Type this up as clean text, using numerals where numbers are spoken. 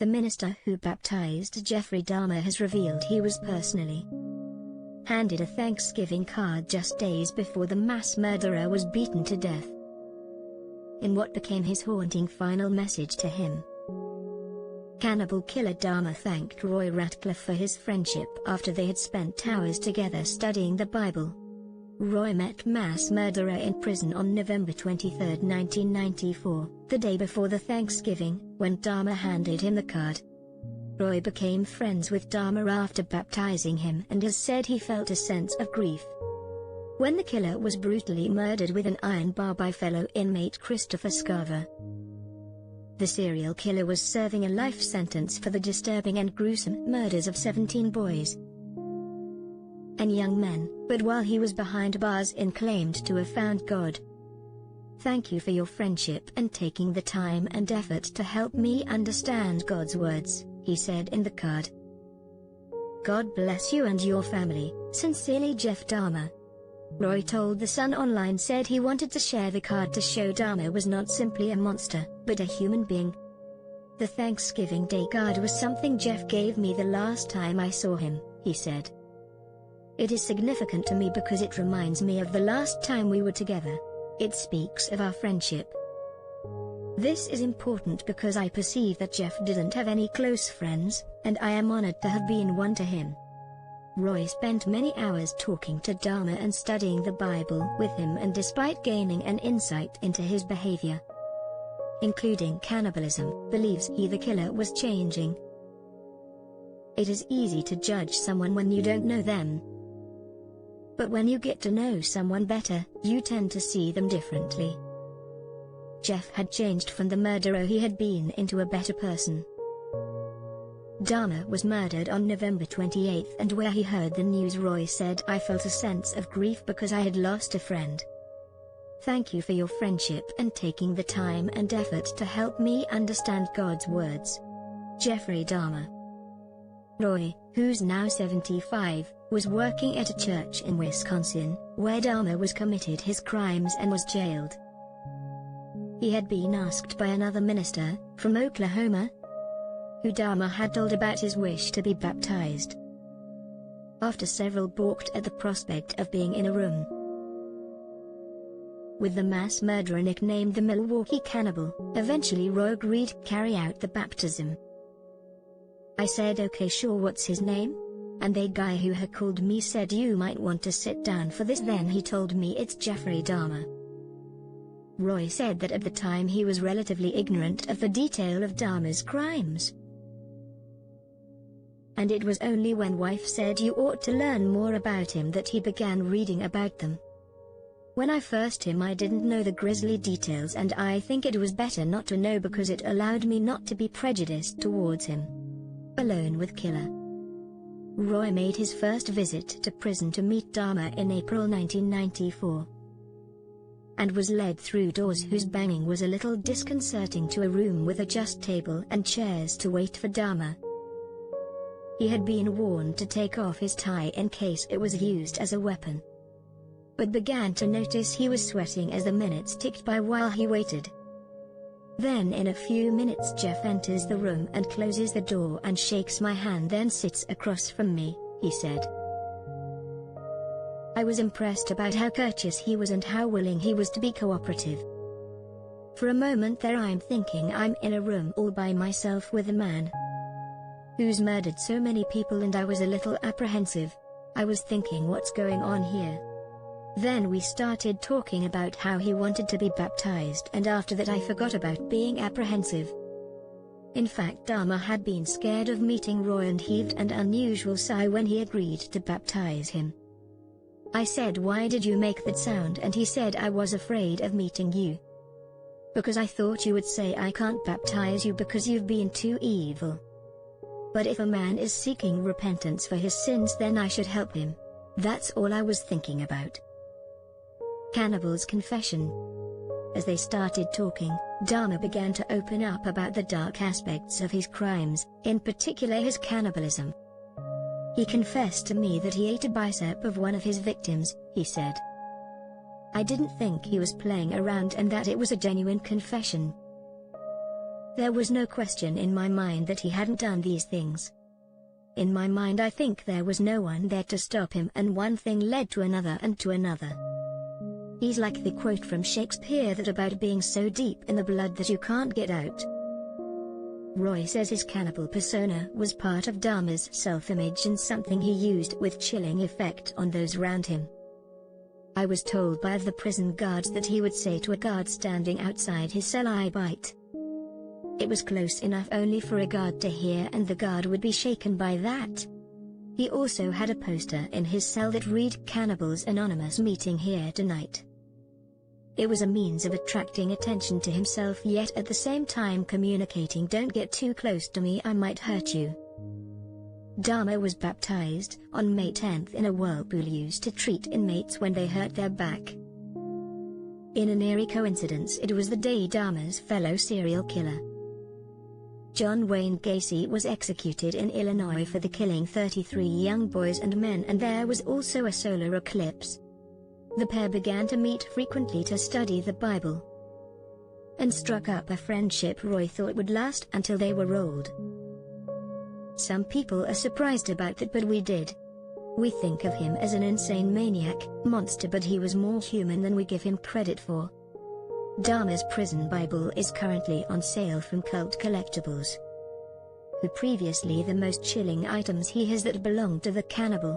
The minister who baptized Jeffrey Dahmer has revealed he was personally handed a Thanksgiving card just days before the mass murderer was beaten to death. In what became his haunting final message to him, cannibal killer Dahmer thanked Roy Ratcliffe for his friendship after they had spent hours together studying the Bible. Roy met mass murderer in prison on November 23, 1994, the day before the Thanksgiving, when Dahmer handed him the card. Roy became friends with Dahmer after baptizing him and has said he felt a sense of grief when the killer was brutally murdered with an iron bar by fellow inmate Christopher Scarver. The serial killer was serving a life sentence for the disturbing and gruesome murders of 17 boys and young men, but while he was behind bars claimed to have found God. "Thank you for your friendship and taking the time and effort to help me understand God's words," he said in the card. "God bless you and your family, sincerely Jeff Dahmer." Roy told The Sun Online said he wanted to share the card to show Dahmer was not simply a monster, but a human being. "The Thanksgiving Day card was something Jeff gave me the last time I saw him," he said. "It is significant to me because it reminds me of the last time we were together. It speaks of our friendship. This is important because I perceive that Jeff didn't have any close friends, and I am honored to have been one to him." Roy spent many hours talking to Dahmer and studying the Bible with him, and despite gaining an insight into his behavior, including cannibalism, believes he the killer was changing. "It is easy to judge someone when you don't know them. But when you get to know someone better, you tend to see them differently." Jeff had changed from the murderer he had been into a better person. Dahmer was murdered on November 28, and where he heard the news, Roy said, "I felt a sense of grief because I had lost a friend. Thank you for your friendship and taking the time and effort to help me understand God's words." Jeffrey Dahmer. Roy, who's now 75, was working at a church in Wisconsin, where Dahmer was committed his crimes and was jailed. He had been asked by another minister, from Oklahoma, who Dahmer had told about his wish to be baptized. After several balked at the prospect of being in a room with the mass murderer nicknamed the Milwaukee Cannibal, eventually Roy agreed to carry out the baptism. "I said, okay, sure, what's his name? And the guy who had called me said you might want to sit down for this. Then he told me it's Jeffrey Dahmer." Roy said that at the time he was relatively ignorant of the detail of Dahmer's crimes. And it was only when wife said you ought to learn more about him that he began reading about them. "When I first him I didn't know the grisly details, and I think it was better not to know because it allowed me not to be prejudiced towards him." Alone with killer. Roy made his first visit to prison to meet Dahmer in April 1994. And was led through doors whose banging was a little disconcerting to a room with a just table and chairs to wait for Dahmer. He had been warned to take off his tie in case it was used as a weapon, but began to notice he was sweating as the minutes ticked by while he waited. Then in a few minutes Jeff enters the room and closes the door and shakes my hand, then sits across from me, he said. "I was impressed about how courteous he was and how willing he was to be cooperative. For a moment there I'm thinking I'm in a room all by myself with a man who's murdered so many people, and I was a little apprehensive. I was thinking, what's going on here?" Then we started talking about how he wanted to be baptized, and after that I forgot about being apprehensive. In fact, Dahmer had been scared of meeting Roy and heaved an unusual sigh when he agreed to baptize him. I said, "Why did you make that sound?" And he said, "I was afraid of meeting you, because I thought you would say I can't baptize you because you've been too evil. But if a man is seeking repentance for his sins, then I should help him. That's all I was thinking about." Cannibal's confession. As they started talking, Dahmer began to open up about the dark aspects of his crimes, in particular his cannibalism. "He confessed to me that he ate a bicep of one of his victims," he said. "I didn't think he was playing around and that it was a genuine confession. There was no question in my mind that he hadn't done these things. In my mind I think there was no one there to stop him, and one thing led to another and to another. He's like the quote from Shakespeare that about being so deep in the blood that you can't get out. Roy says his cannibal persona was part of Dahmer's self-image and something he used with chilling effect on those around him. I was told by the prison guards that he would say to a guard standing outside his cell, "I bite." It was close enough only for a guard to hear, and the guard would be shaken by that. He also had a poster in his cell that read, "Cannibals Anonymous meeting here tonight." It was a means of attracting attention to himself, yet at the same time communicating, "Don't get too close to me, I might hurt you." Dahmer was baptized on May 10th in a whirlpool used to treat inmates when they hurt their back. In an eerie coincidence, it was the day Dahmer's fellow serial killer, John Wayne Gacy, was executed in Illinois for the killing 33 young boys and men, and there was also a solar eclipse. The pair began to meet frequently to study the Bible, and struck up a friendship Roy thought would last until they were old. Some people are surprised about that, but we did. We think of him as an insane maniac, monster, but he was more human than we give him credit for. Dahmer's prison Bible is currently on sale from Cult Collectibles. The previously the most chilling items he has that belong to the cannibal.